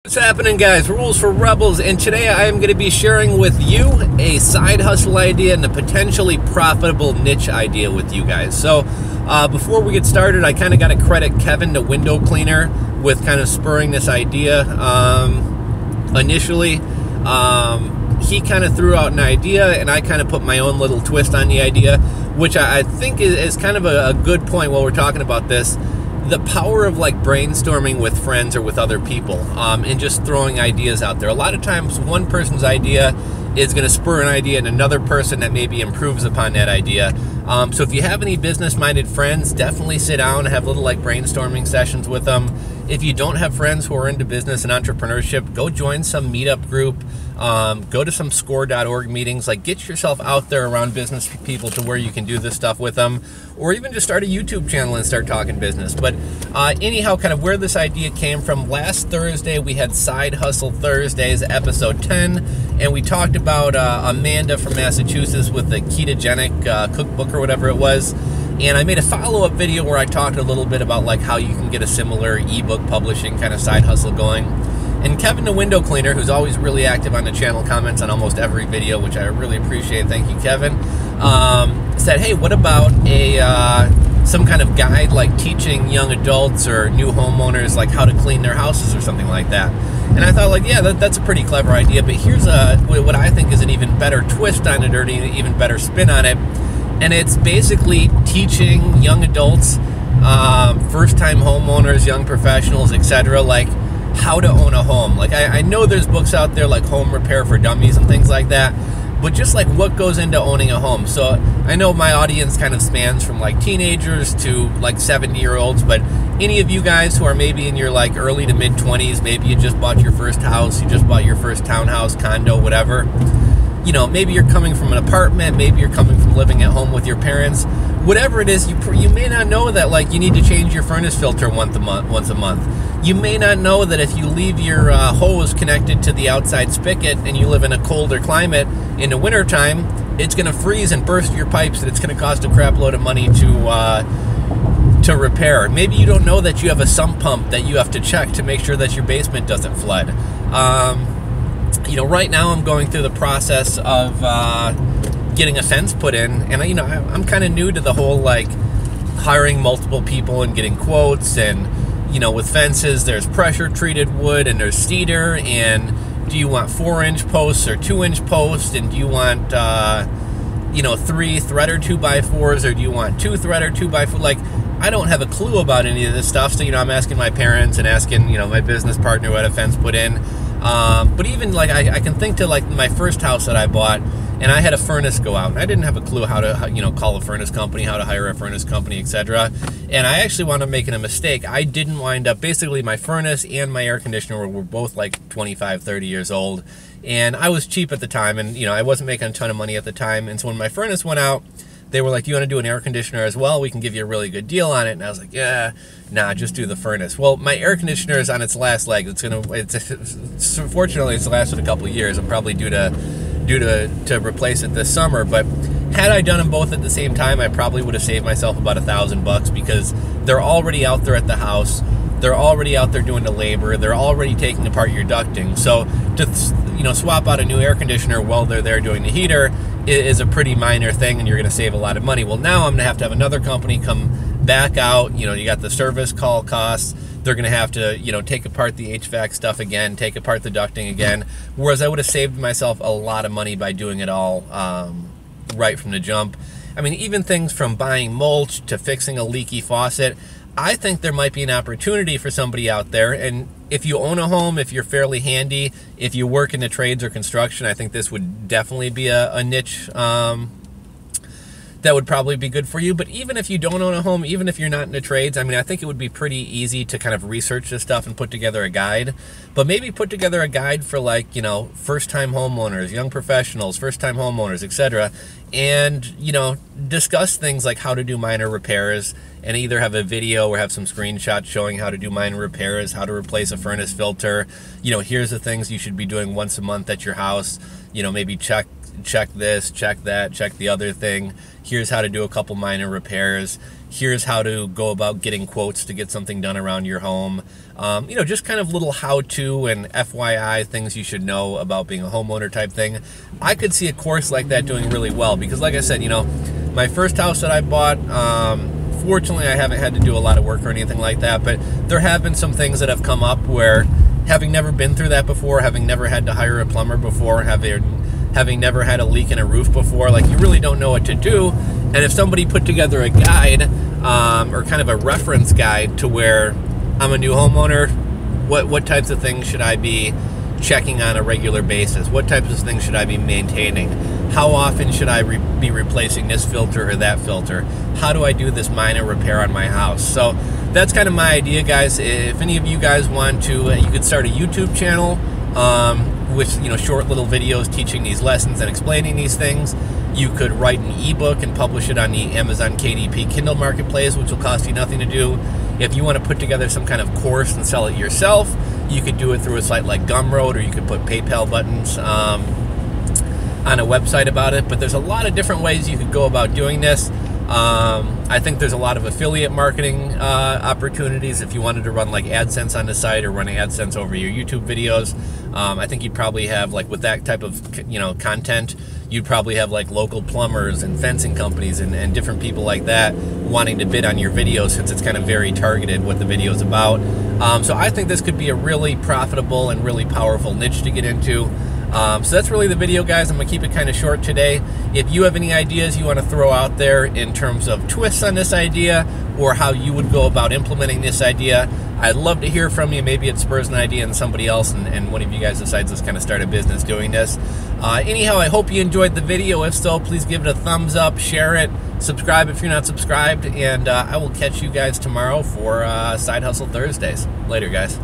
What's happening, guys? Rules for Rebels, and today I am going to be sharing with you a side hustle idea and a potentially profitable niche idea with you guys. So before we get started, I kind of got to credit KevinTheWindowCleaner with kind of spurring this idea. Initially, he kind of threw out an idea, and I kind of put my own little twist on the idea, which I think is kind of a good point while we're talking about this. The power of like brainstorming with friends or with other people, and just throwing ideas out there. A lot of times one person's idea is going to spur an idea in another person that maybe improves upon that idea. So if you have any business-minded friends, definitely sit down and have little like brainstorming sessions with them. If you don't have friends who are into business and entrepreneurship, go join some meetup group. Go to some score.org meetings. Like, get yourself out there around business people to where you can do this stuff with them, or even just start a YouTube channel and start talking business. But anyhow, kind of where this idea came from, last Thursday we had Side Hustle Thursdays, episode 10, and we talked about Amanda from Massachusetts with the ketogenic cookbook or whatever it was. And I made a follow-up video where I talked a little bit about like how you can get a similar ebook publishing kind of side hustle going. And KevinTheWindowCleaner, who's always really active on the channel, comments on almost every video, which I really appreciate. Thank you, Kevin. Said, hey, what about some kind of guide like teaching young adults or new homeowners like how to clean their houses or something like that? And I thought, like, yeah, that's a pretty clever idea. But here's what I think is an even better twist on it, or an even better spin on it. And it's basically teaching young adults, first-time homeowners, young professionals, etc., like how to own a home. Like I know there's books out there like Home Repair for Dummies and things like that, but just like what goes into owning a home. So I know my audience kind of spans from like teenagers to like 70-year-olds, but any of you guys who are maybe in your like early to mid 20s, maybe you just bought your first house, you just bought your first townhouse, condo, whatever. You know, maybe you're coming from an apartment, maybe you're coming from living at home with your parents. Whatever it is, you may not know that like you need to change your furnace filter once a month. You may not know that if you leave your hose connected to the outside spigot and you live in a colder climate in the wintertime, it's going to freeze and burst your pipes, and it's going to cost a crap load of money to repair. Maybe you don't know that you have a sump pump that you have to check to make sure that your basement doesn't flood. You know, right now I'm going through the process of getting a fence put in, and you know, I'm kind of new to the whole like hiring multiple people and getting quotes. And you know, with fences, there's pressure treated wood and there's cedar, and do you want 4-inch posts or 2-inch posts, and do you want you know, 3 threader 2x4s, or do you want 2 threader 2x4? Like, I don't have a clue about any of this stuff, so you know, I'm asking my parents and asking, you know, my business partner who had a fence put in. But even like I can think to like my first house that I bought, and I had a furnace go out, and I didn't have a clue how to, you know, call a furnace company, how to hire a furnace company, etc. And I actually wound up making a mistake. I didn't wind up, basically my furnace and my air conditioner were both like 25, 30 years old, and I was cheap at the time, and you know, I wasn't making a ton of money at the time. And so when my furnace went out, they were like, you want to do an air conditioner as well? We can give you a really good deal on it. And I was like, yeah, nah, just do the furnace. Well, my air conditioner is on its last leg. Fortunately, it's lasted a couple of years. I'm probably due to replace it this summer. But had I done them both at the same time, I probably would have saved myself about $1,000, because they're already out there at the house. They're already out there doing the labor. They're already taking apart your ducting. So to, you know, swap out a new air conditioner while they're there doing the heater is a pretty minor thing, and you're going to save a lot of money. Well, now I'm going to have another company come back out. You know, you got the service call costs. They're going to have to, you know, take apart the HVAC stuff again, take apart the ducting again, whereas I would have saved myself a lot of money by doing it all right from the jump. I mean, even things from buying mulch to fixing a leaky faucet, I think there might be an opportunity for somebody out there. And if you own a home, if you're fairly handy, if you work in the trades or construction, I think this would definitely be a niche that would probably be good for you. But even if you don't own a home, even if you're not in the trades, I mean, I think it would be pretty easy to kind of research this stuff and put together a guide. But maybe put together a guide for, like, you know, first-time homeowners, young professionals, first-time homeowners, etc. And, you know, discuss things like how to do minor repairs, and either have a video or have some screenshots showing how to do minor repairs, how to replace a furnace filter. You know, here's the things you should be doing once a month at your house. You know, maybe check this, check that, check the other thing. Here's how to do a couple minor repairs. here's how to go about getting quotes to get something done around your home. You know, just kind of little how-to and FYI things you should know about being a homeowner type thing. I could see a course like that doing really well because, like I said, you know, my first house that I bought, fortunately I haven't had to do a lot of work or anything like that, but there have been some things that have come up where, having never been through that before, having never had to hire a plumber before, having never had a leak in a roof before, like, you really don't know what to do. And if somebody put together a guide or kind of a reference guide to where I'm a new homeowner, what types of things should I be checking on a regular basis? What types of things should I be maintaining? How often should I be replacing this filter or that filter? How do I do this minor repair on my house? So that's kind of my idea, guys. If any of you guys want to, you could start a YouTube channel with, you know, short little videos teaching these lessons and explaining these things. You could write an ebook and publish it on the Amazon KDP Kindle Marketplace, which will cost you nothing to do. If you want to put together some kind of course and sell it yourself, you could do it through a site like Gumroad, or you could put PayPal buttons on a website about it. But there's a lot of different ways you could go about doing this. I think there's a lot of affiliate marketing opportunities if you wanted to run like AdSense on the site or run AdSense over your YouTube videos. I think you'd probably have, like, with that type of, you know, content, you'd probably have like local plumbers and fencing companies and different people like that wanting to bid on your videos, since it's kind of very targeted what the video is about. So I think this could be a really profitable and really powerful niche to get into. So that's really the video, guys. I'm going to keep it kind of short today. If you have any ideas you want to throw out there in terms of twists on this idea or how you would go about implementing this idea, I'd love to hear from you. Maybe it spurs an idea in somebody else and one of you guys decides to kind of start a business doing this. Anyhow, I hope you enjoyed the video. If so, please give it a thumbs up, share it, subscribe if you're not subscribed, and I will catch you guys tomorrow for Side Hustle Thursdays. Later, guys.